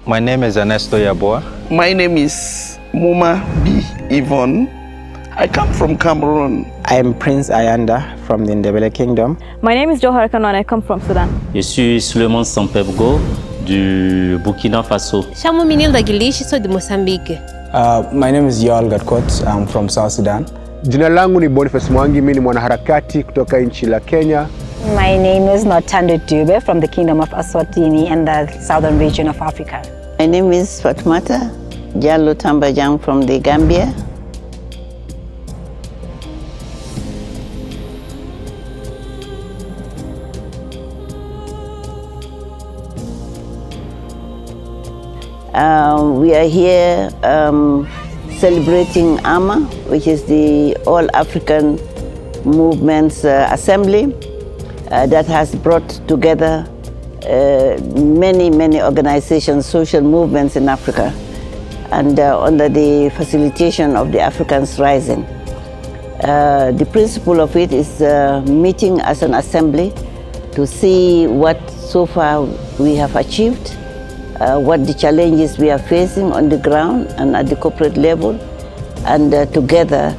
My name is Ernesto Yaboa. My name is Muma B. Yvonne. I come from Cameroon. I am Prince Ayanda from the Ndebele Kingdom. My name is Johar Kano and I come from Sudan. Je suis Suleiman Sampebgo du Burkina Faso. Chamo menino da Guilish, sou de Moçambique. My name is Yoel Gatkot. I'm from South Sudan. Jina langu ni Boniface Mwangi, mimi ni mwanaharakati kutoka nchi la Kenya. My name is Notando Dube from the Kingdom of Eswatini and the southern region of Africa. My name is Fatmata Jallo Tambajang from the Gambia. We are here celebrating AAMA, which is the All-African Movements Assembly that has brought together many organizations, social movements in Africa, and under the facilitation of the Africans Rising. The principle of it is meeting as an assembly to see what so far we have achieved, what the challenges we are facing on the ground and at the corporate level, and together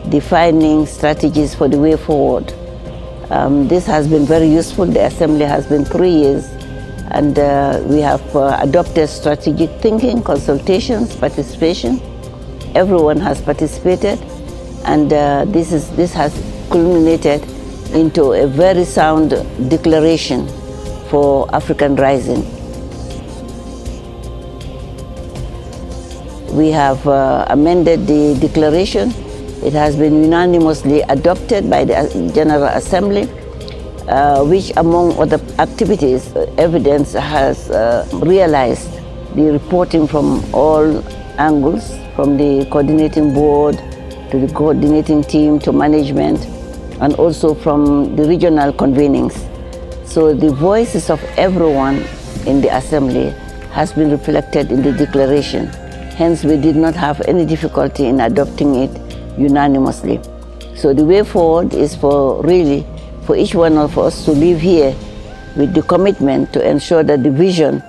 defining strategies for the way forward. This has been very useful. The assembly has been 3 years, and we have adopted strategic thinking, consultations, participation. Everyone has participated, and this has culminated into a very sound declaration for African Rising. We have amended the declaration. It has been unanimously adopted by the General Assembly, which among other activities, evidence has realized the reporting from all angles, from the coordinating board to the coordinating team to management, and also from the regional convenings. So the voices of everyone in the Assembly has been reflected in the declaration. Hence, we did not have any difficulty in adopting it unanimously. So the way forward is for each one of us to live here with the commitment to ensure that the vision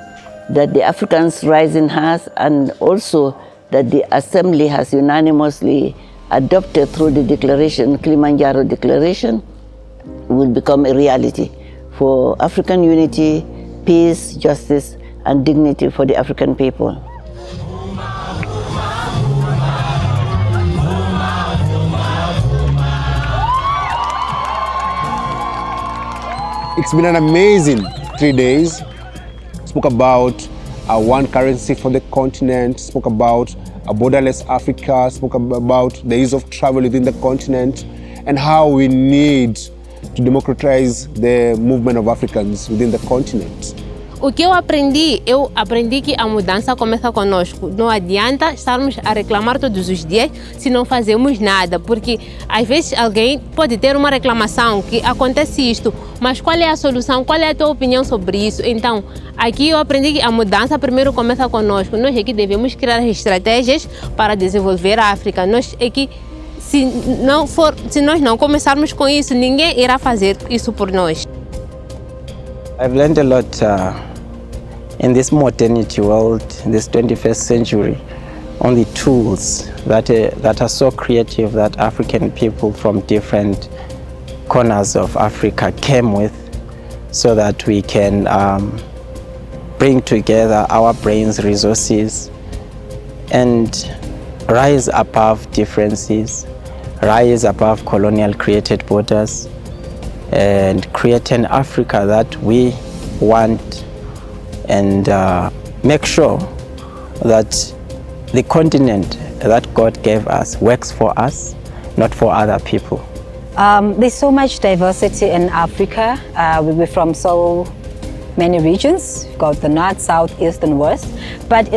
that the Africans Rising has, and also that the Assembly has unanimously adopted through the declaration, Kilimanjaro Declaration, will become a reality for African unity, peace, justice, and dignity for the African people. It's been an amazing 3 days. Spoke about one currency for the continent, spoke about a borderless Africa, spoke about the ease of travel within the continent, and how we need to democratize the movement of Africans within the continent. O que eu aprendi que a mudança começa conosco. Não adianta estarmos a reclamar todos os dias se não fazemos nada, porque às vezes alguém pode ter uma reclamação que acontece isto, mas qual é a solução? Qual é a tua opinião sobre isso? Então, aqui eu aprendi que a mudança primeiro começa conosco. Nós aqui devemos criar estratégias para desenvolver a África. Nós aqui, se nós não começarmos com isso, ninguém irá fazer isso por nós. I've learned a lot in this modernity world, this 21st century, on the tools that are so creative that African people from different corners of Africa came with, so that we can bring together our brains, resources, and rise above differences, rise above colonial created borders, and create an Africa that we want, and make sure that the continent that God gave us works for us, not for other people. There's so much diversity in Africa. We're from so many regions. We've got the north, south, east, and west. But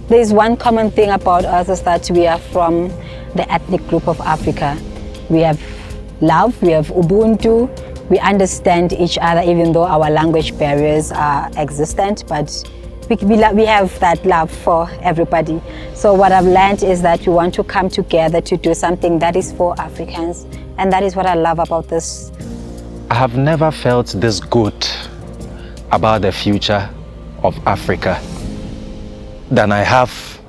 there's one common thing about us, is that we are from the ethnic group of Africa. We have love, we have Ubuntu, we understand each other even though our language barriers are existent, but we have that love for everybody. So what I've learned is that we want to come together to do something that is for Africans, and that is what I love about this. I have never felt this good about the future of Africa. than I have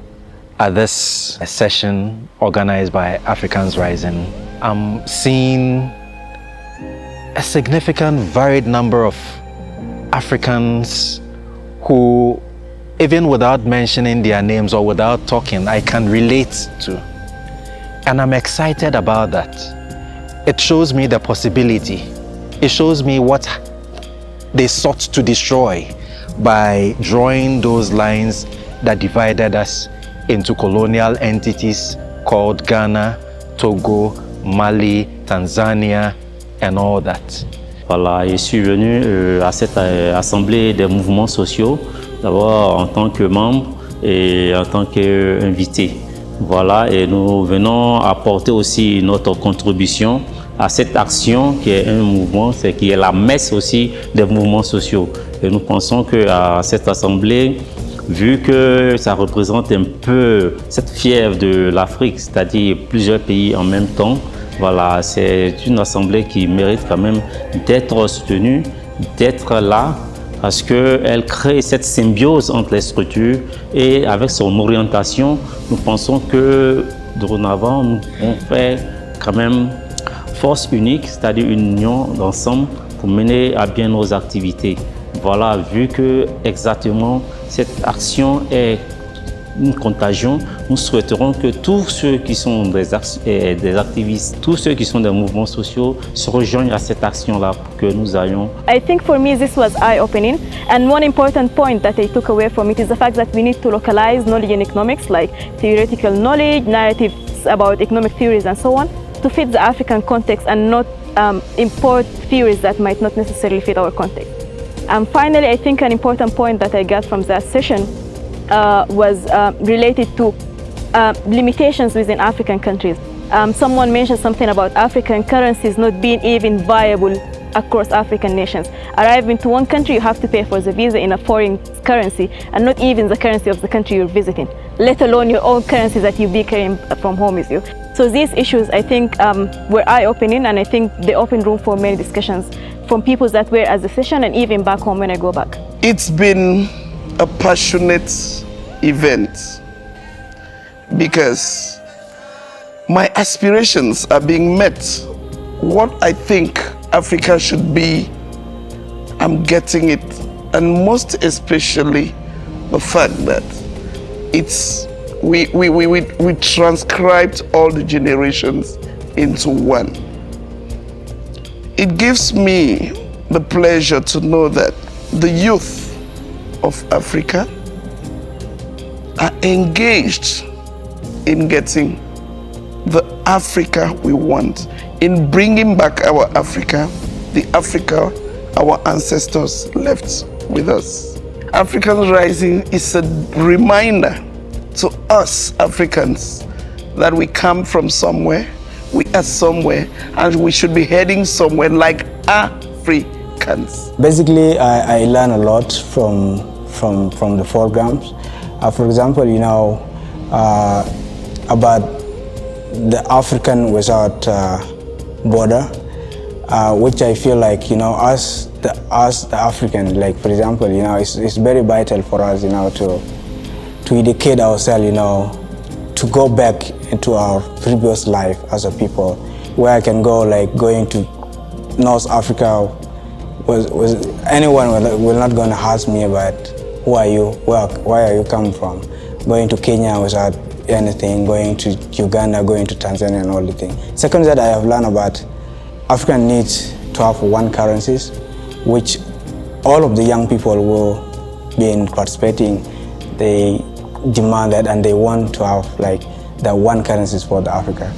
at this session organized by Africans Rising. I'm seeing a significant, varied number of Africans who, even without mentioning their names or without talking, I can relate to. And I'm excited about that. It shows me the possibility. It shows me what they sought to destroy by drawing those lines that divided us into colonial entities called Ghana, Togo, Mali, Tanzania, and all that. Voilà, je suis venu à cette assemblée des mouvements sociaux, d'abord en tant que membre et en tant qu'invité. Voilà, et nous venons apporter aussi notre contribution à cette action qui est un mouvement, c'est qui est la messe aussi des mouvements sociaux. Et nous pensons qu'à cette assemblée, vu que ça représente un peu cette fièvre de l'Afrique, c'est-à-dire plusieurs pays en même temps, voilà, c'est une assemblée qui mérite quand même d'être soutenue, d'être là, parce qu'elle crée cette symbiose entre les structures et avec son orientation, nous pensons que dorénavant, on fait quand même force unique, c'est-à-dire une union d'ensemble pour mener à bien nos activités. Voilà, vu que exactement cette action est une contagion, nous souhaiterons que tous ceux qui sont des activistes, tous ceux qui sont des mouvements sociaux se rejoignent à cette action-là pour que nous ayons. I think for me this was eye-opening, and one important point that I took away from it is the fact that we need to localize knowledge in economics, like theoretical knowledge, narratives about economic theories and so on, to fit the African context and not import theories that might not necessarily fit our context. And finally, I think an important point that I got from that session was related to limitations within African countries. Someone mentioned something about African currencies not being even viable across African nations. Arriving to one country, you have to pay for the visa in a foreign currency and not even the currency of the country you're visiting, let alone your own currency that you'll be carrying from home with you. So these issues, I think, were eye-opening, and I think they opened room for many discussions from people that were at the session and even back home when I go back. It's been a passionate event because my aspirations are being met. What I think Africa should be, I'm getting it, and most especially the fact that we transcribed all the generations into one. It gives me the pleasure to know that the youth of Africa are engaged in getting the Africa we want, in bringing back our Africa, the Africa our ancestors left with us. Africans Rising is a reminder to us Africans that we come from somewhere, we are somewhere, and we should be heading somewhere like Africans. Basically, I learn a lot from the programs. For example, you know, about the African without border, which I feel like, you know, us the African, like for example, you know, it's very vital for us, you know, to educate ourselves, you know, to go back into our previous life as a people, where I can go, like going to North Africa, was anyone will not gonna ask me about who are you, where are you coming from. Going to Kenya without anything, going to Uganda, going to Tanzania and all the things. Second, that I have learned about African needs to have one currencies, which all of the young people will be in participating. They demand that and they want to have like the one currencies for the Africa.